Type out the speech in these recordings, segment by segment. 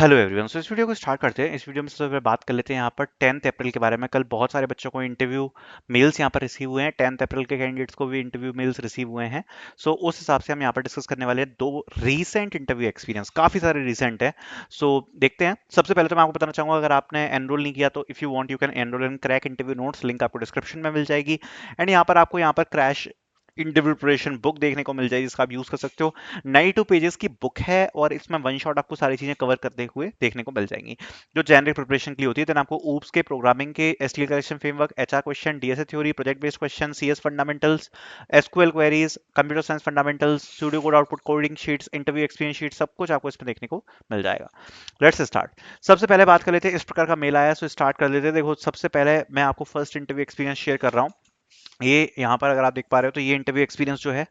Hello everyone. सो इस video को start करते हैं। इस वीडियो में सबसे पहले बात कर लेते हैं यहाँ पर 10th अप्रैल के बारे में। कल बहुत सारे बच्चों को इंटरव्यू मेल्स यहाँ पर रिसीव हुए हैं। 10th अप्रैल के कैंडिडेट्स को भी इंटरव्यू मेल्स रिसीव हुए हैं। सो उस हिसाब से हम यहाँ पर डिस्कस करने वाले हैं दो रीसेंट इंटरव्यू एक्सपीरियंस, काफ़ी सारे रीसेंट है। सो देखते हैं। सबसे पहले तो मैं आपको बताना चाहूँगा, अगर आपने एनरोल नहीं किया तो if you want you can enrol in crack interview notes, link आपको डिस्क्रिप्शन में मिल जाएगी। एंड यहाँ पर क्रैश इंटरव्यू प्रिपरेशन बुक देखने को मिल जाएगी, जिसका आप यूज कर सकते हो। 92 पेजेस की बुक है और इसमें वन शॉट आपको सारी चीजें कवर करते हुए देखने को मिल जाएंगी जो जेनरिक प्रिपरेशन के लिए होती है। देन आपको ऊप्स के, प्रोग्रामिंग के, STL correction framework, HR question, DSA theory, project based question, CS fundamentals, SQL queries, computer science fundamentals, studio code output coding sheets, interview experience sheet, सब कुछ आपको इसमें देखने को मिल जाएगा। Let's start. सबसे पहले बात कर लेते हैं, इस प्रकार का मेल आया, सो स्टार्ट कर लेते हैं। देखो, सबसे पहले मैं आपको फर्स्ट इंटरव्यू एक्सपीरियंस शेयर कर रहा हूँ। ये यहाँ पर अगर आप देख पा रहे हो तो ये इंटरव्यू एक्सपीरियंस जो है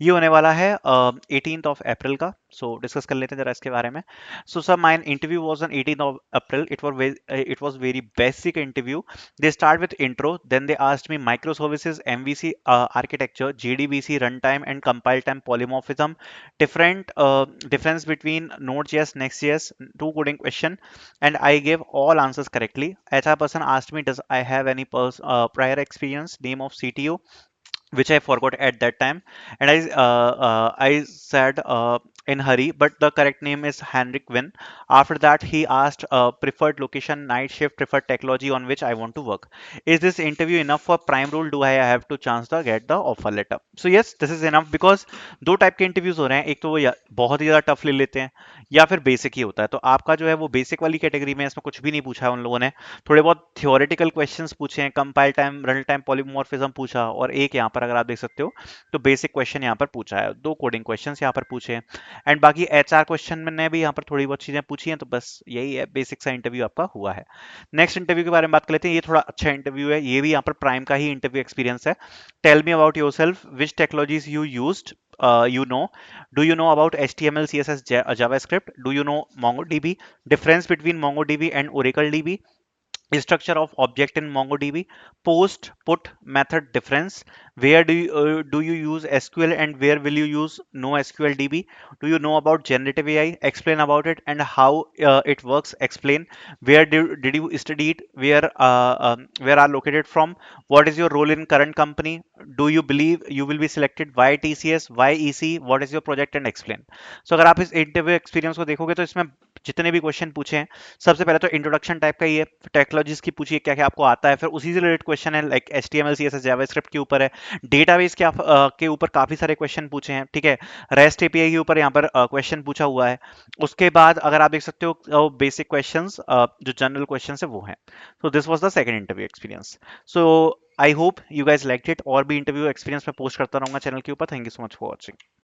ये होने वाला है 18th ऑफ अप्रैल का। सो डिस्कस कर लेते हैं जरा इसके बारे में। So sir, my interview was on 18th of April. It was very basic interview. They start with intro, then they asked me microservices, MVC architecture, JDBC, run time and compile time, polymorphism, different difference between Node.js, Next.js, two coding question, and I gave all answers correctly. HR person asked me, does I have any prior experience, name of CTO, which I forgot at that time, and I said in hurry, but the correct name is Henrik Win. After that, he asked preferred location, night shift, preferred technology on which I want to work. Is this interview enough for prime role? Do I have to chance the get the offer letter? So yes, this is enough because दो type के interviews हो रहे हैं। एक तो वो बहुत ही ज्यादा टफ ले लेते हैं या फिर बेसिक ही होता है। तो आपका जो है वो बेसिक वाली कैटेगरी में, इसमें कुछ भी नहीं पूछा है उन लोगों ने। थोड़े बहुत थियोरेटिकल क्वेश्चंस पूछे हैं, compile time, run time, polymorphism पूछा, और एक यहाँ पर अगर आप देख सकते हो तो बेसिक क्वेश्चन यहाँ पर पूछा है, दो कोडिंग क्वेश्चंस यहाँ पर पूछे हैं। एंड बाकी एचआर क्वेश्चन मैंने भी यहाँ पर थोड़ी बहुत चीजें पूछी हैं। तो बस यही है, बेसिक सा इंटरव्यू आपका हुआ है। नेक्स्ट इंटरव्यू के बारे में बात कर लेते हैं। ये थोड़ा अच्छा इंटरव्यू है, ये भी यहाँ पर प्राइम का ही इंटरव्यू एक्सपीरियंस है। Tell me about yourself, which technologies you used, you know, do you know about HTML, CSS, JavaScript? Do you know MongoDB? Difference between MongoDB and Oracle DB? Structure of object in MongoDB, post put method difference, where do you use SQL and where will you use NoSQL DB? Do you know about generative AI? Explain about it and how it works. Explain. Where did you study it? Where are located from? What is your role in current company? Do you believe you will be selected? Why TCS? Why EC? What is your project? And explain. So अगर आप इस interview experience को देखोगे तो इसमें जितने भी question पूछे हैं, सबसे पहले तो इंट्रोडक्शन टाइप का ही है, टेक्नोलॉजीज की पूछिए क्या क्या आपको आता है, फिर उसी से रिलेटेड क्वेश्चन है, लाइक एचटीएमएल, सीएसएस, जावास्क्रिप्ट के ऊपर है। डेटाबेस के ऊपर काफी सारे क्वेश्चन पूछे हैं, ठीक है। रेस्ट एपीआई के ऊपर यहाँ पर क्वेश्चन पूछा हुआ है। उसके बाद अगर आप देख सकते हो बेसिक क्वेश्चंस, जो जनरल क्वेश्चंस है वो हैं। So this was the second interview experience. So I hope you guys liked it. और भी इंटरव्यू एक्सपीरियंस मैं पोस्ट करता रहूंगा चैनल के ऊपर। Thank you so much for watching.